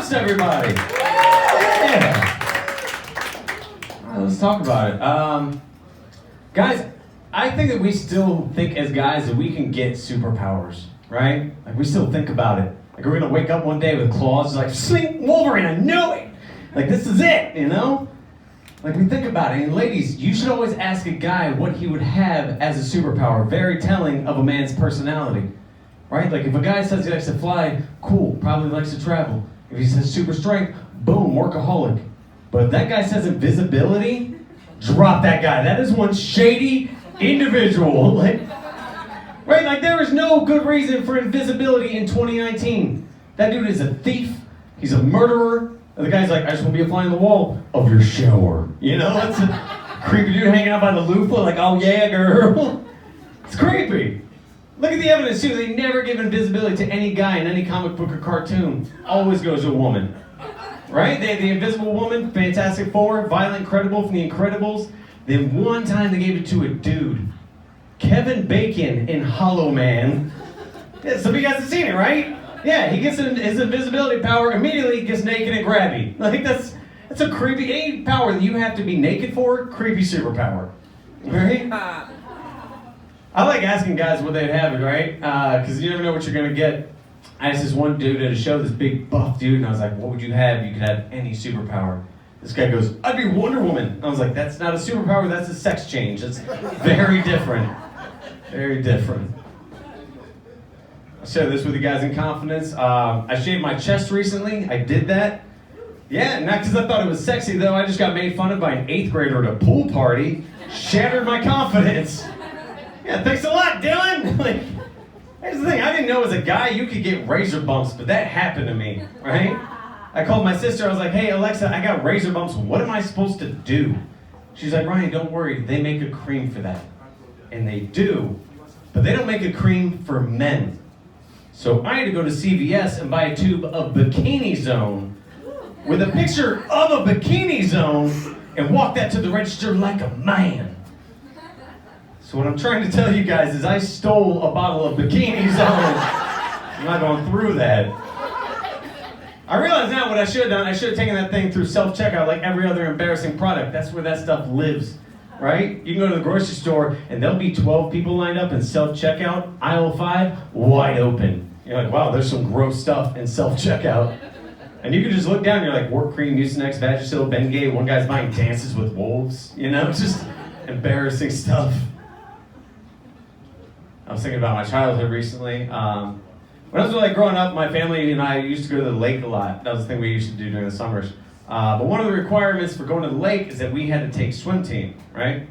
lust, everybody. Yeah. All right, let's talk about it. Guys, I think that we still think as guys that we can get superpowers, right? Like we still think about it. Like we're gonna wake up one day with claws, like, sling Wolverine, I know it! Like this is it, you know? Like we think about it, and ladies, you should always ask a guy what he would have as a superpower. Very telling of a man's personality, right? Like if a guy says he likes to fly, cool, probably likes to travel. If he says super strength, boom, workaholic. But if that guy says invisibility, drop that guy. That is one shady individual. Like, right? Like there is no good reason for invisibility in 2019. That dude is a thief. He's a murderer. And the guy's like, I just want to be a fly on the wall of your shower. You know, that's a creepy dude hanging out by the loofah like, oh yeah, girl. It's creepy. Look at the evidence too. They never give invisibility to any guy in any comic book or cartoon. Always goes to a woman. Right? They had the Invisible Woman, Fantastic Four, Violent Incredible from The Incredibles. Then one time they gave it to a dude. Kevin Bacon in Hollow Man. Yeah, some of you guys have seen it, right? Yeah, he gets his invisibility power, immediately gets naked and grabby. Like that's a creepy, any power that you have to be naked for, creepy superpower. Right? I like asking guys what they'd have, right? Because you never know what you're gonna get. I asked this one dude at a show, this big buff dude, and I was like, what would you have? You could have any superpower. This guy goes, I'd be Wonder Woman. I was like, that's not a superpower, that's a sex change. It's very different. Very different. I'll share this with you guys in confidence. I shaved my chest recently. I did that. Yeah, not because I thought it was sexy though. I just got made fun of by an 8th grader at a pool party. Shattered my confidence. Yeah, thanks a lot, Dylan. Like, here's the thing, I didn't know as a guy you could get razor bumps, but that happened to me, right? I called my sister, I was like, hey Alexa, I got razor bumps, what am I supposed to do? She's like, Ryan, don't worry, they make a cream for that. And they do, but they don't make a cream for men. So I had to go to CVS and buy a tube of Bikini Zone with a picture of a Bikini Zone and walk that to the register like a man. So what I'm trying to tell you guys is I stole a bottle of Bikini Zone. I'm not going through that. I realize now what I should have done. I should have taken that thing through self-checkout like every other embarrassing product. That's where that stuff lives, right? You can go to the grocery store and there'll be 12 people lined up in self-checkout, aisle 5, wide open. You're like, wow, there's some gross stuff in self-checkout. And you can just look down, you're like, Work Cream, Mucinex, Vagisil, Bengay, one guy's buying Dances with Wolves, you know, just embarrassing stuff. I was thinking about my childhood recently. When I was like growing up, my family and I used to go to the lake a lot. That was the thing we used to do during the summers. But one of the requirements for going to the lake is that we had to take swim team, right?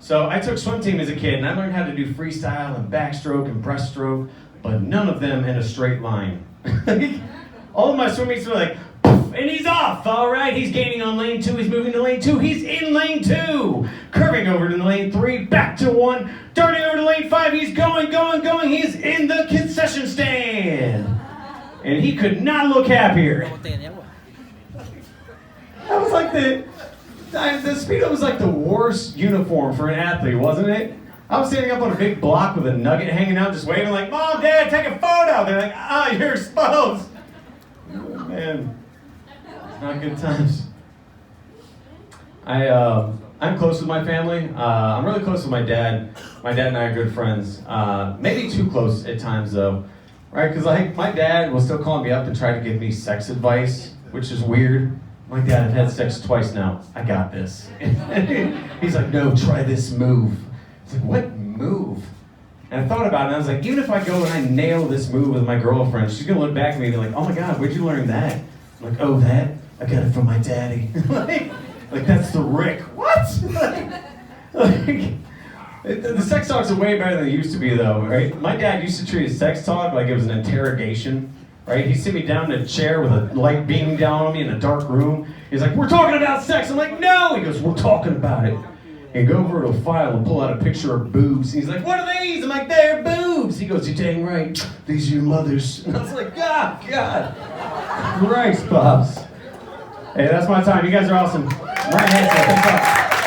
So I took swim team as a kid, and I learned how to do freestyle and backstroke and breaststroke, but none of them in a straight line. All of my swim meets were like, poof, and he's off. All right, he's gaining on lane 2, he's moving to lane 2, he's in lane 2. Curving over to lane 3, back to 1, darting over to lane 5, he's going, he's in the concession stand. And he could not look happier. That was like the Speedo was like the worst uniform for an athlete, wasn't it? I was standing up on a big block with a nugget hanging out, just waving like, Mom, Dad, take a photo. They're like, you're exposed. Oh, man, it's not good times. I'm close with my family. I'm really close with my dad. My dad and I are good friends. Maybe too close at times though, right? Because like my dad will still call me up and try to give me sex advice, which is weird. My dad, I've had sex twice now. I got this. He's like, no, try this move. It's like, what move? And I thought about it, and I was like, even if I go and I nail this move with my girlfriend, she's gonna look back at me and be like, oh my God, where'd you learn that? I'm like, oh, that? I got it from my daddy. like that's the Rick. What? The sex talks are way better than they used to be though, right? My dad used to treat his sex talk like it was an interrogation, right? He'd sit me down in a chair with a light beaming down on me in a dark room. He's like, we're talking about sex. I'm like, no! He goes, we're talking about it. And go over to a file and pull out a picture of boobs. He's like, what are these? I'm like, they're boobs. He goes, you're dang right. These are your mother's. And I was like, God. Christ, Pops. Hey, that's my time. You guys are awesome. Ryan Hansinger, thanks a lot.